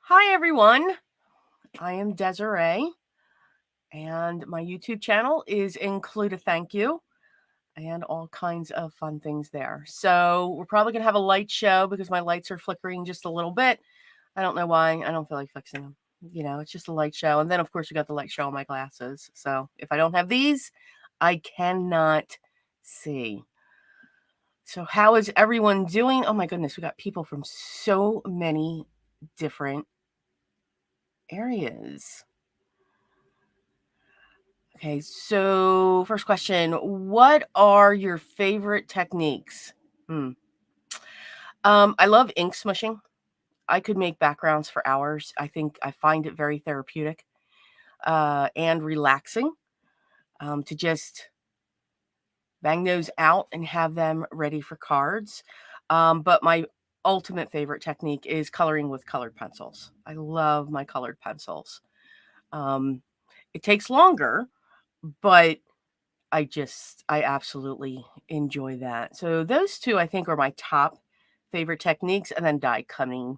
Hi, everyone. I am Desiree, and my YouTube channel is Include a Thank You and all kinds of fun things there. So, we're probably going to have a light show because my lights are flickering just a little bit. I don't know why. I don't feel like fixing them. It's just a light show. And then, of course, we got the light show on my glasses. So, if I don't have these, I cannot see. So, how is everyone doing? Oh, my goodness. We got people from so many different areas. Okay, so first question, what are your favorite techniques? Hmm. I love ink smushing. I could make backgrounds for hours. I find it very therapeutic and relaxing to just bang those out and have them ready for cards. But my ultimate favorite technique is coloring with colored pencils. I love my colored pencils. Um, it takes longer, but I absolutely enjoy that. So those two I think are my top favorite techniques, and then die cutting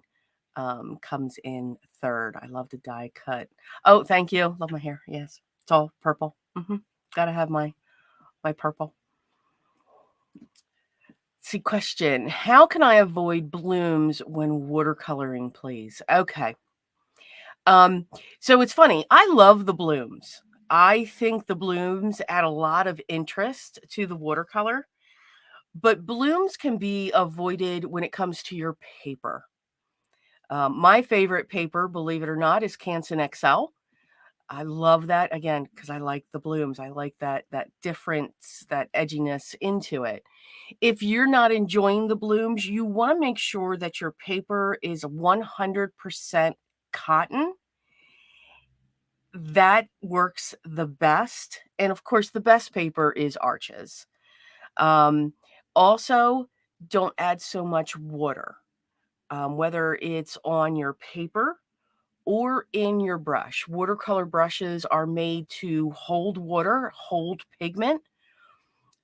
comes in third. I love to die cut. Oh, thank you. Love my hair. Yes, it's all purple. Gotta have my purple. See, question: how can I avoid blooms when watercoloring, please? Okay. Um, so it's funny. I love the blooms. I think the blooms add a lot of interest to the watercolor. But blooms can be avoided when it comes to your paper. My favorite paper, believe it or not, is Canson XL. I love that again because I like the blooms. I like that difference, that edginess into it. If you're not enjoying the blooms, you want to make sure that your paper is 100% cotton. That works the best. And of course, the best paper is Arches. Um, Also, don't add so much water, whether it's on your paper or in your brush. Watercolor brushes are made to hold water, hold pigment.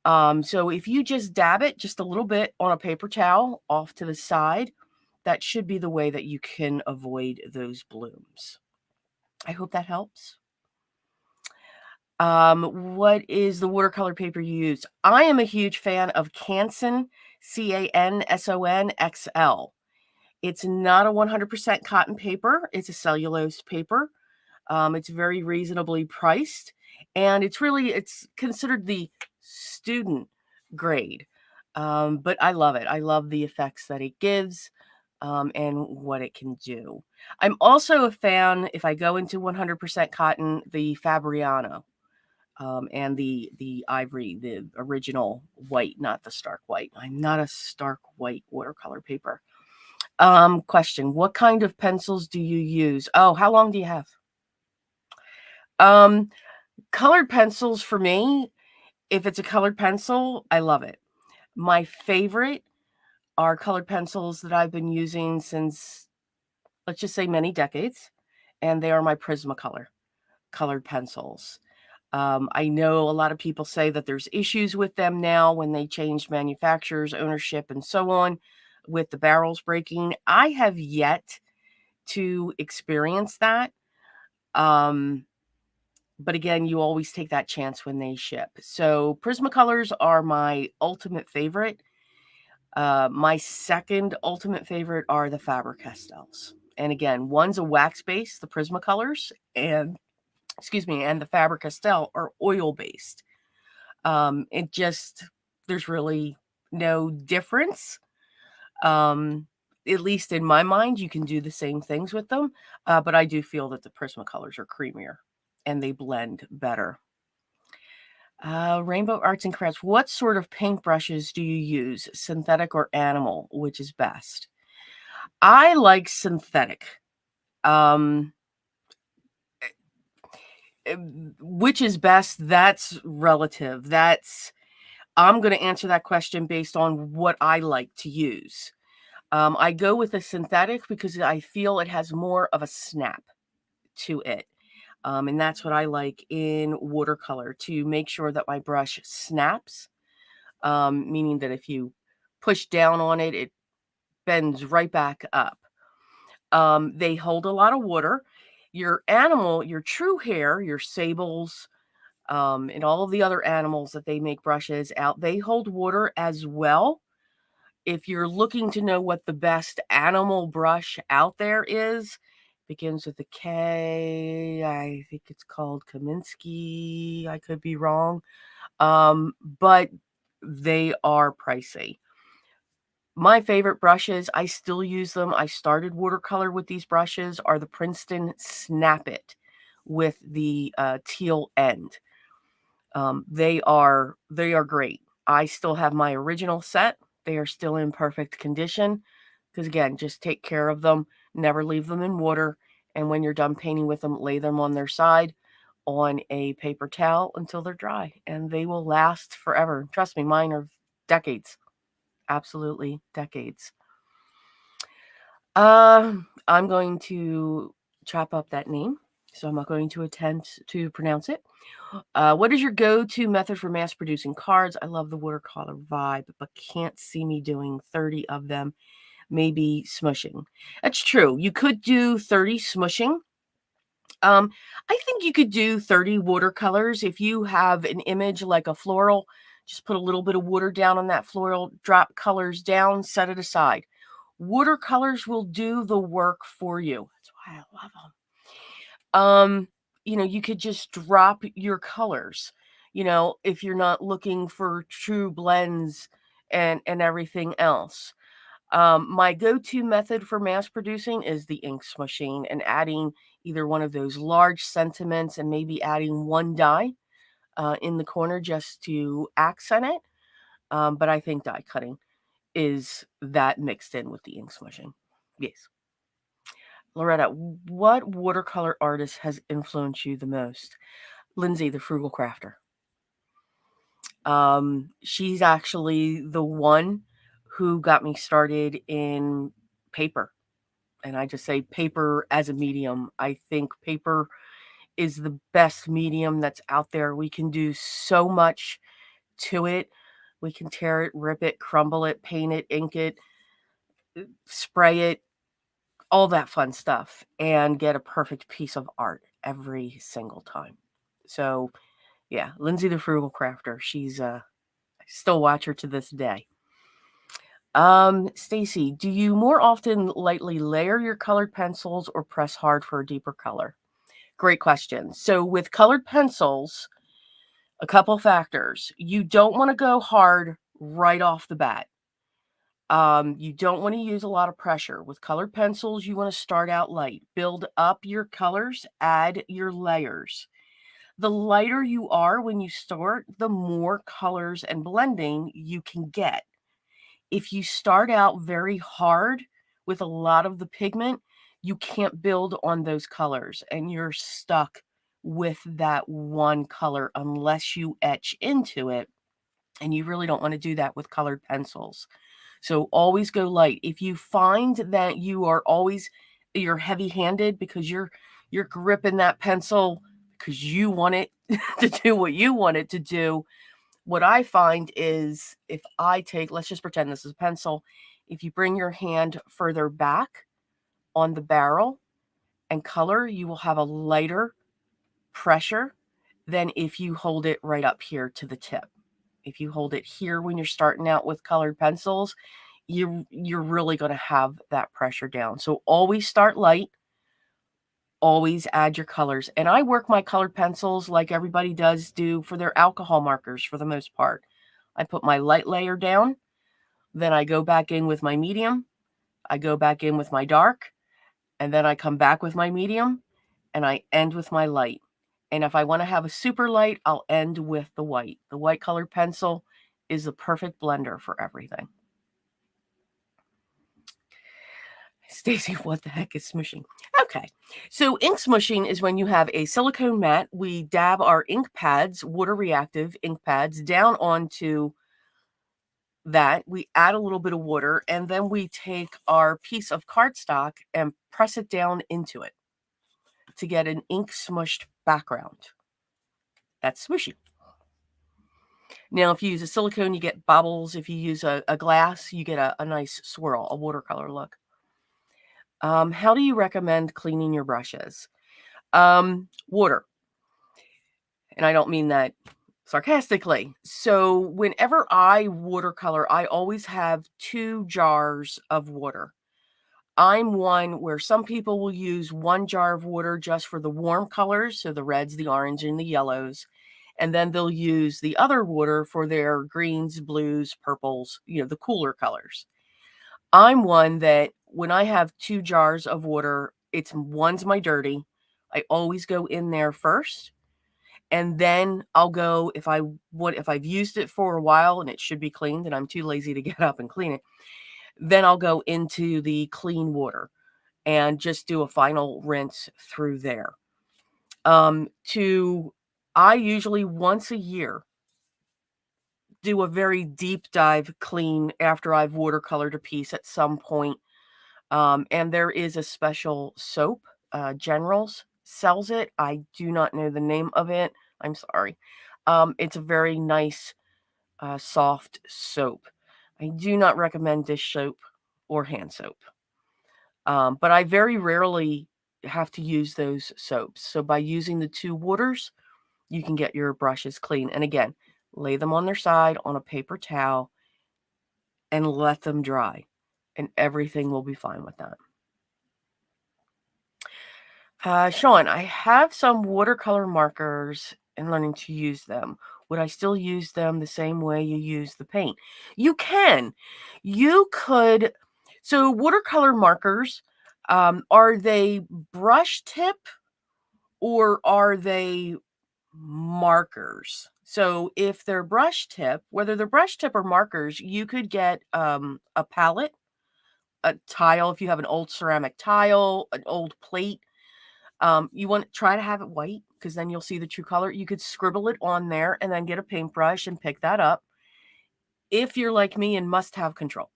So if you just dab it just a little bit on a paper towel off to the side, that should be the way that you can avoid those blooms. I hope that helps. What is the watercolor paper you use? I am a huge fan of Canson, Canson XL. It's not a 100% cotton paper. It's a cellulose paper. It's very reasonably priced, and it's considered the student grade. But I love it. I love the effects that it gives, and what it can do. I'm also a fan, if I go into 100% cotton, the Fabriano and the ivory, the original white, not the stark white. I'm not a stark white watercolor paper. Question: what kind of pencils do you use? Oh, how long do you have? Um, Colored pencils for me. If it's a colored pencil, I love it. My favorite are colored pencils that I've been using since, let's just say, many decades, and they are my Prismacolor colored pencils. I know a lot of people say that there's issues with them now when they changed manufacturers, ownership, and so on, with the barrels breaking. I have yet to experience that. Um, but again, you always take that chance when they ship. So Prismacolors are my ultimate favorite. My second ultimate favorite are the Faber-Castells. And again, one's a wax base, the Prismacolors, and and the Faber-Castell are oil based. It just there's really no difference. At least in my mind, you can do the same things with them, but I do feel that the Prismacolors are creamier and they blend better. Rainbow Arts and Crafts. What sort of paintbrushes do you use? Synthetic or animal? Which is best? I like synthetic. Um, which is best? That's relative. I'm going to answer that question based on what I like to use. I go with a synthetic because I feel it has more of a snap to it. And that's what I like in watercolor, to make sure that my brush snaps, meaning that if you push down on it, it bends right back up. They hold a lot of water. Your animal, your true hair, your sables, and all of the other animals that they make brushes out, they hold water as well. If you're looking to know what the best animal brush out there is, begins with a K. I think it's called Kaminsky. I could be wrong. But they are pricey. My favorite brushes, I still use them. I started watercolor with these brushes, are the Princeton Snap It with the teal end. They are great. I still have my original set. They are still in perfect condition because again, just take care of them, never leave them in water, and when you're done painting with them, lay them on their side on a paper towel until they're dry, and they will last forever. Trust me, mine are decades. Absolutely decades. I'm going to chop up that name, so I'm not going to attempt to pronounce it. What is your go-to method for mass producing cards? I love the watercolor vibe, but can't see me doing 30 of them. Maybe smushing. That's true. You could do 30 smushing. I think you could do 30 watercolors. If you have an image like a floral, just put a little bit of water down on that floral, drop colors down, set it aside. Watercolors will do the work for you. That's why I love them. You could just drop your colors, if you're not looking for true blends and everything else. My go-to method for mass producing is the ink machine and adding either one of those large sentiments and maybe adding one die in the corner just to accent it. But I think die cutting is that mixed in with the ink smooshing. Yes. Loretta, what watercolor artist has influenced you the most? Lindsay, the frugal crafter. She's actually the one who got me started in paper. And I just say paper as a medium. I think paper is the best medium that's out there. We can do so much to it. We can tear it, rip it, crumble it, paint it, ink it, spray it, all that fun stuff, and get a perfect piece of art every single time. So, yeah, Lindsay the Frugal Crafter. I still watch her to this day. Stacy, do you more often lightly layer your colored pencils or press hard for a deeper color? Great question. So with colored pencils, a couple factors. You don't want to go hard right off the bat. You don't want to use a lot of pressure. With colored pencils, you want to start out light. Build up your colors, add your layers. The lighter you are when you start, the more colors and blending you can get. If you start out very hard with a lot of the pigment, you can't build on those colors and you're stuck with that one color unless you etch into it. And you really don't want to do that with colored pencils. So always go light. If you find that you're heavy-handed because you're gripping that pencil because you want it to do what you want it to do, what I find is if I take, let's just pretend this is a pencil, if you bring your hand further back on the barrel and color, you will have a lighter pressure than if you hold it right up here to the tip. If you hold it here when you're starting out with colored pencils, you're really going to have that pressure down. So always start light, always add your colors. And I work my colored pencils like everybody does do for their alcohol markers for the most part. I put my light layer down, then I go back in with my medium, I go back in with my dark, and then I come back with my medium, and I end with my light. And if I want to have a super light, I'll end with the white. The white colored pencil is the perfect blender for everything. Stacy, what the heck is smushing? Okay, so ink smushing is when you have a silicone mat. We dab our ink pads, water reactive ink pads, down onto that. We add a little bit of water, and then we take our piece of cardstock and press it down into it to get an ink smushed background. That's smushy. Now, if you use a silicone, you get bubbles. If you use a glass, you get a nice swirl, a watercolor look. How do you recommend cleaning your brushes? Water. And I don't mean that sarcastically. So whenever I watercolor, I always have 2 jars of water. I'm one where some people will use 1 jar of water just for the warm colors, so the reds, the orange, and the yellows, and then they'll use the other water for their greens, blues, purples, the cooler colors. I'm one that when I have 2 jars of water, one's my dirty. I always go in there first, and then I'll go if I've used it for a while and it should be cleaned and I'm too lazy to get up and clean it, then I'll go into the clean water and just do a final rinse through there. To I usually once a year do a very deep dive clean after I've watercolored a piece at some point. And there is a special soap, Generals sells it. I do not know the name of it. I'm sorry. It's a very nice, soft soap. I do not recommend dish soap or hand soap. But I very rarely have to use those soaps. So by using the 2 waters, you can get your brushes clean. And again, lay them on their side on a paper towel and let them dry, and everything will be fine with that. Sean, I have some watercolor markers and learning to use them. Would I still use them the same way you use the paint? You can. You could. So, watercolor markers, are they brush tip or are they markers? So, if they're brush tip, whether they're brush tip or markers, you could get a palette, a tile, if you have an old ceramic tile, an old plate. You want to try to have it white because then you'll see the true color. You could scribble it on there and then get a paintbrush and pick that up. If you're like me and must have control,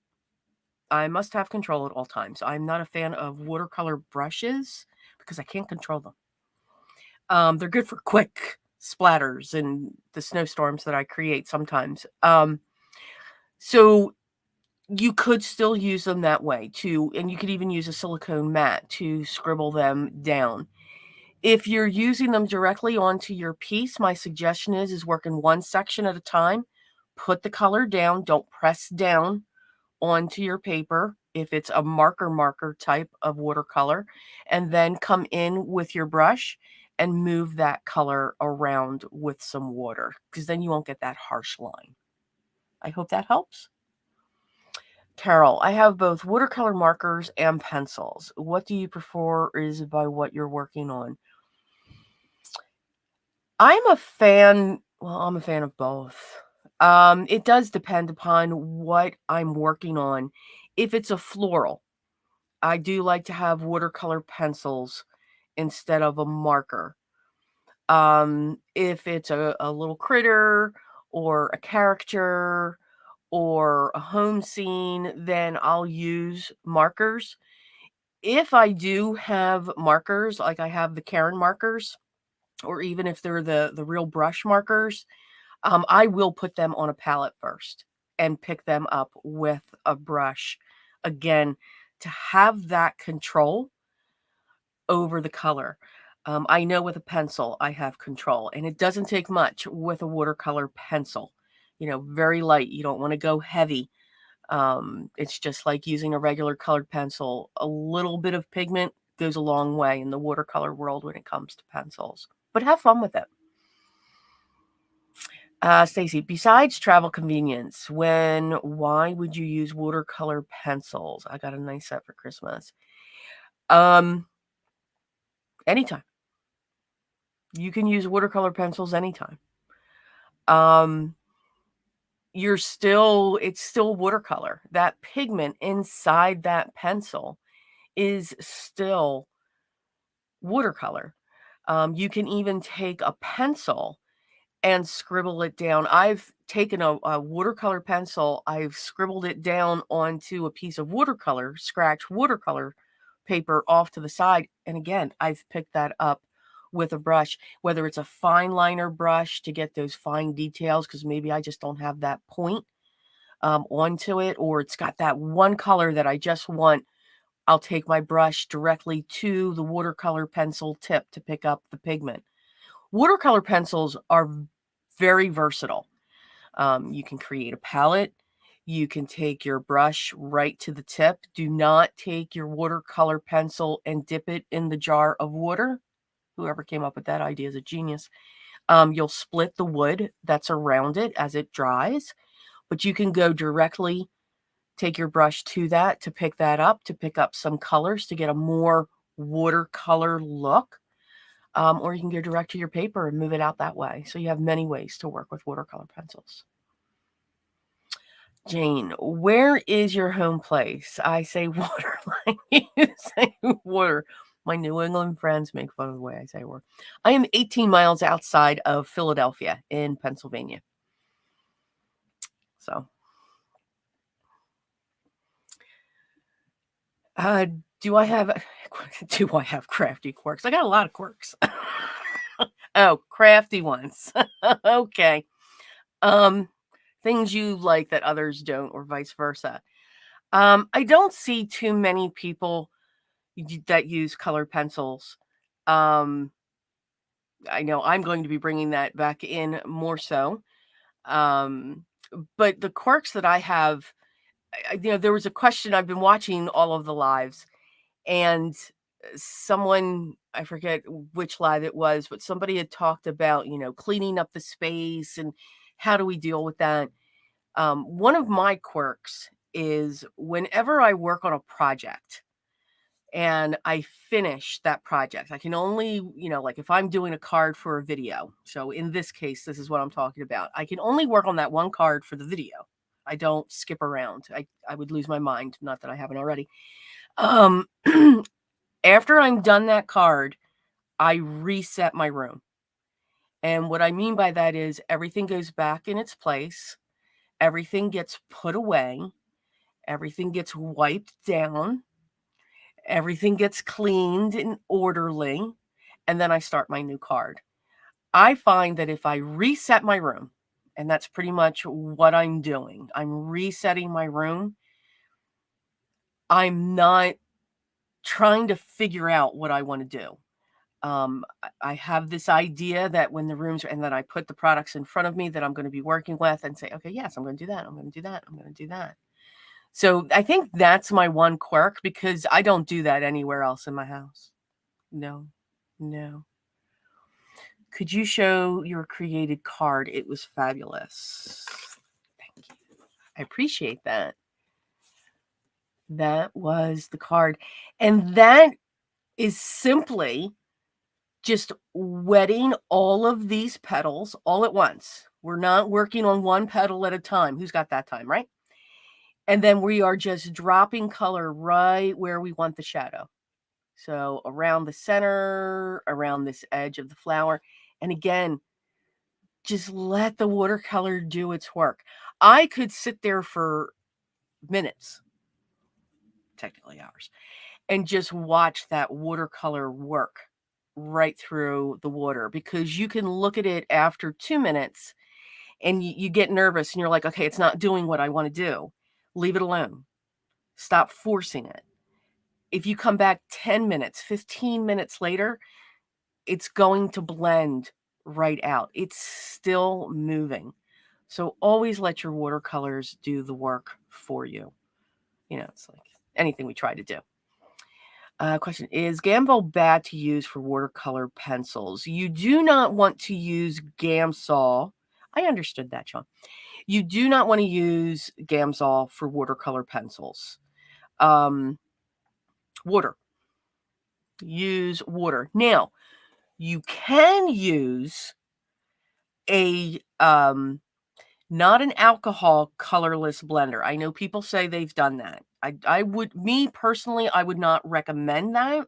I must have control at all times. I'm not a fan of watercolor brushes because I can't control them. They're good for quick splatters and the snowstorms that I create sometimes. So you could still use them that way too, and you could even use a silicone mat to scribble them down. If you're using them directly onto your piece, my suggestion is work in one section at a time. Put the color down, don't press down onto your paper if it's a marker type of watercolor, and then come in with your brush and move that color around with some water because then you won't get that harsh line. I hope that helps. Carol, I have both watercolor markers and pencils. What do you prefer is by what you're working on? I'm a fan I'm a fan of both. It does depend upon what I'm working on. If it's a floral, I do like to have watercolor pencils instead of a marker. If it's a little critter or a character or a home scene, then I'll use markers. If I do have markers, like I have the Karen markers, or even if they're the real brush markers, I will put them on a palette first and pick them up with a brush. Again, to have that control over the color. I know with a pencil, I have control, and it doesn't take much with a watercolor pencil. Very light. You don't want to go heavy. It's just like using a regular colored pencil. A little bit of pigment goes a long way in the watercolor world when it comes to pencils. But have fun with it. Stacy, besides travel convenience, why would you use watercolor pencils? I got a nice set for Christmas. Um, Anytime. You can use watercolor pencils anytime. Um, it's still watercolor. That pigment inside that pencil is still watercolor. You can even take a pencil and scribble it down. I've taken a watercolor pencil, I've scribbled it down onto a piece of scratch watercolor paper off to the side. And again, I've picked that up with a brush, whether it's a fine liner brush to get those fine details, because maybe I just don't have that point onto it, or it's got that one color that I just want I'll take my brush directly to the watercolor pencil tip to pick up the pigment. Watercolor pencils are very versatile. You can create a palette. You can take your brush right to the tip. Do not take your watercolor pencil and dip it in the jar of water. Whoever came up with that idea is a genius. You'll split the wood that's around it as it dries, but you can go directly, take your brush to that to pick that up, to pick up some colors to get a more watercolor look. Or you can go direct to your paper and move it out that way. So you have many ways to work with watercolor pencils. Jane, where is your home place? I say water like you say water. My New England friends make fun of the way I say water. I am 18 miles outside of Philadelphia in Pennsylvania. So, do I have crafty quirks? I got a lot of quirks. Oh, crafty ones. Okay. Things you like that others don't, or vice versa. I don't see too many people that use colored pencils. Um, I know I'm going to be bringing that back in more so. Um, but the quirks that I have, there was a question. I've been watching all of the lives, and someone, I forget which live it was, but somebody had talked about, cleaning up the space and how do we deal with that. One of my quirks is whenever I work on a project and I finish that project, I can only, like if I'm doing a card for a video. So in this case, this is what I'm talking about. I can only work on that one card for the video. I don't skip around. I would lose my mind. Not that I haven't already. Um, After I'm done that card, I reset my room. And what I mean by that is everything goes back in its place. Everything gets put away. Everything gets wiped down. Everything gets cleaned and orderly. And then I start my new card. I find that if I reset my room, and that's pretty much what I'm doing, I'm resetting my room. I'm not trying to figure out what I want to do. I have this idea that when the rooms are, and then I put the products in front of me that I'm going to be working with and say, okay, yes, I'm going to do that. I'm going to do that. I'm going to do that. So I think that's my one quirk because I don't do that anywhere else in my house. No. Could you show your created card? It was fabulous. Thank you. I appreciate that. That was the card. And that is simply just wetting all of these petals all at once. We're not working on one petal at a time. Who's got that time, right? And then we are just dropping color right where we want the shadow. So around the center, around this edge of the flower. And again, just let the watercolor do its work. I could sit there for minutes, technically hours, and just watch that watercolor work right through the water because you can look at it after 2 minutes and you get nervous and you're like, okay, it's not doing what I want to do. Leave it alone. Stop forcing it. If you come back 10 minutes, 15 minutes later, it's going to blend right out. It's still moving. So always let your watercolors do the work for you. It's like anything we try to do. Question, is Gamsol bad to use for watercolor pencils? You do not want to use Gamsol. I understood that, Sean. You do not want to use Gamsol for watercolor pencils. Water. Use water. Now, you can use a not an alcohol colorless blender. I know people say they've done that. I would, me personally, I would not recommend that.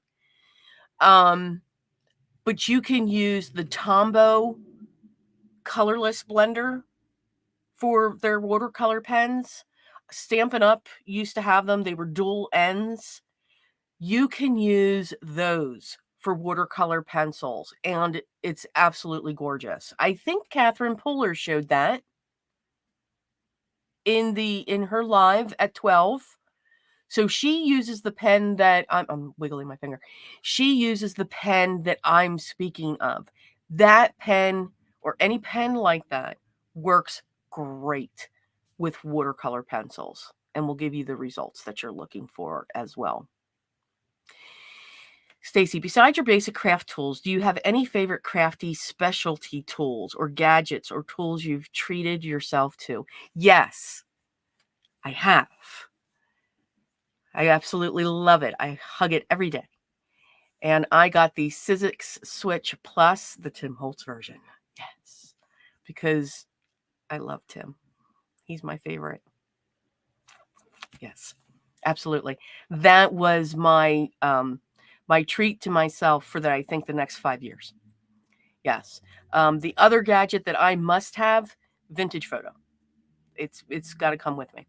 But you can use the Tombow colorless blender for their watercolor pens. Stampin' Up! Used to have them. They were dual ends. You can use those for watercolor pencils, and it's absolutely gorgeous. I think Catherine Puller showed that in her live at 12. So she uses the pen that I'm wiggling my finger. She uses the pen that I'm speaking of. That pen or any pen like that works great with watercolor pencils and will give you the results that you're looking for as well. Stacy, besides your basic craft tools, do you have any favorite crafty specialty tools or gadgets or tools you've treated yourself to? Yes, I have. I absolutely love it. I hug it every day. And I got the Sizzix Switch Plus, the Tim Holtz version. Yes, because I love Tim. He's my favorite. Yes, absolutely. That was my my treat to myself for I think the next 5 years. Yes. The other gadget that I must have, vintage photo. It's got to come with me.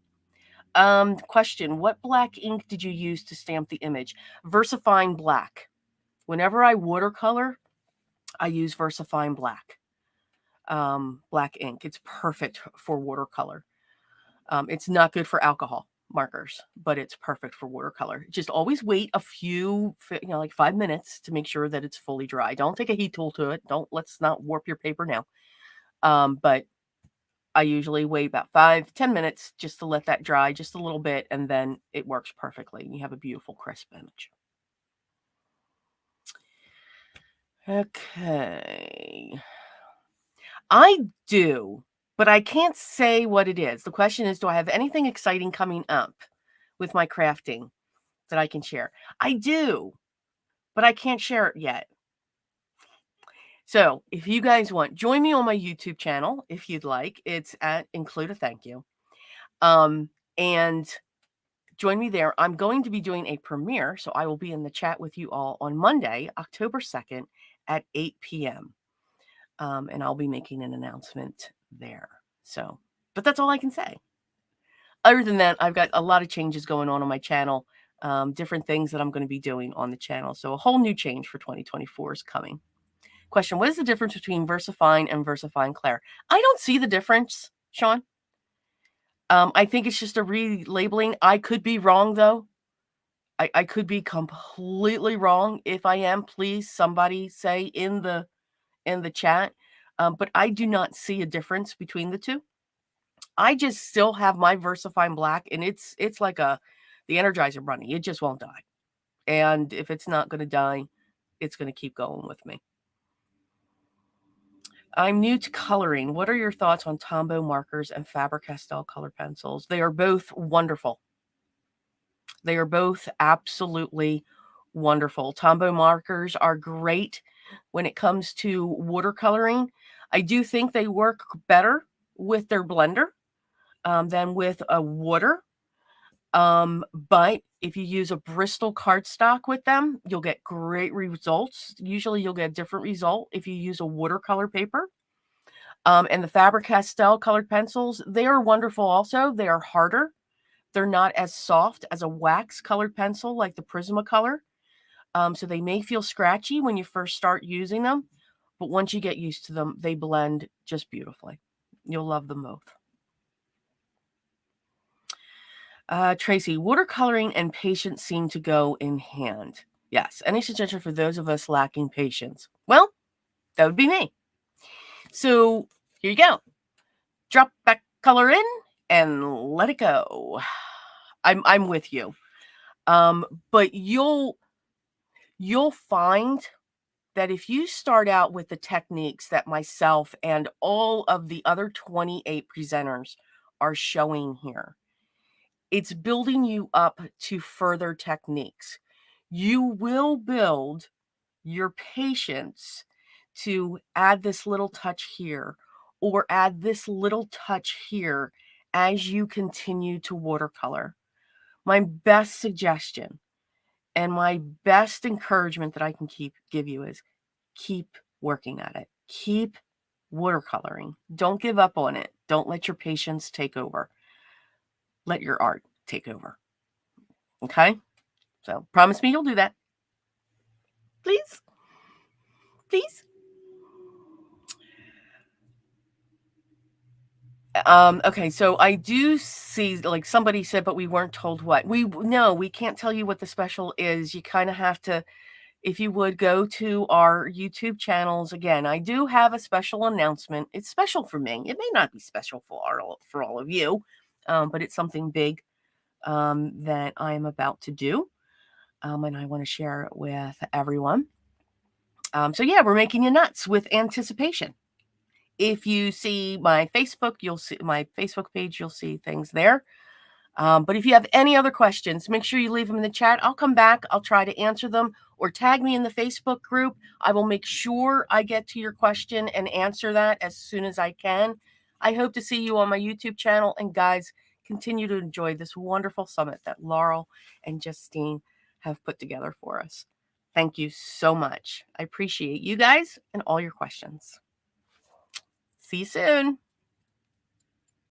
Question: what black ink did you use to stamp the image? VersaFine black. Whenever I watercolor, I use VersaFine black. Black ink. It's perfect for watercolor. It's not good for alcohol markers, but it's perfect for watercolor. Just always wait a few, like 5 minutes to make sure that it's fully dry. Don't take a heat tool to it. Let's not warp your paper now. But I usually wait about 5-10 minutes just to let that dry just a little bit, and then it works perfectly. You have a beautiful, crisp image. Okay. I do, but I can't say what it is. The question is, do I have anything exciting coming up with my crafting that I can share? I do, but I can't share it yet. So if you guys want, join me on my YouTube channel if you'd like. It's at Include a Thank You. And join me there. I'm going to be doing a premiere, so I will be in the chat with you all on Monday, October 2nd at 8 p.m. And I'll be making an announcement there. So, but that's all I can say. Other than that, I've got a lot of changes going on my channel, different things that I'm going to be doing on the channel. So a whole new change for 2024 is coming. Question: what is the difference between VersaFine and VersaFine Clair? I don't see the difference, Sean. I think it's just a relabeling. I could be wrong, though. I could be completely wrong. If I am, please somebody say in the chat. But I do not see a difference between the two. I just still have my VersaFine black, and it's like the Energizer Bunny. It just won't die. And if it's not going to die, it's going to keep going with me. I'm new to coloring. What are your thoughts on Tombow markers and Faber-Castell color pencils? They are both wonderful. They are both absolutely wonderful. Tombow markers are great when it comes to watercoloring. I do think they work better with their blender than with a water. But if you use a Bristol cardstock with them, you'll get great results. Usually you'll get a different result if you use a watercolor paper. And the Faber-Castell colored pencils, they are wonderful also. They are harder. They're not as soft as a wax colored pencil like the Prismacolor. So they may feel scratchy when you first start using them, but once you get used to them, they blend just beautifully. You'll love them both. Tracy, watercoloring and patience seem to go in hand. Yes. Any suggestion for those of us lacking patience? Well, that would be me. So here you go. Drop that color in and let it go. I'm with you. But you'll find that if you start out with the techniques that myself and all of the other 28 presenters are showing here, it's building you up to further techniques. You will build your patience to add this little touch here or add this little touch here as you continue to watercolor. My best suggestion and my best encouragement that I can give you is keep working at it. Keep watercoloring. Don't give up on it. Don't let your patience take over. Let your art take over. Okay? So promise me you'll do that. Please. Please. Okay, so I do see, like somebody said, but we weren't told what. No, we can't tell you what the special is. You kind of have to, if you would go to our YouTube channels again. I do have a special announcement. It's special for me. It may not be special for all of you, but it's something big that I am about to do, and I want to share it with everyone. So yeah, we're making you nuts with anticipation. If you see my Facebook, you'll see my Facebook page, you'll see things there. But if you have any other questions, make sure you leave them in the chat. I'll come back. I'll try to answer them, or tag me in the Facebook group. I will make sure I get to your question and answer that as soon as I can. I hope to see you on my YouTube channel. And guys, continue to enjoy this wonderful summit that Laurel and Justine have put together for us. Thank you so much. I appreciate you guys and all your questions. See you soon.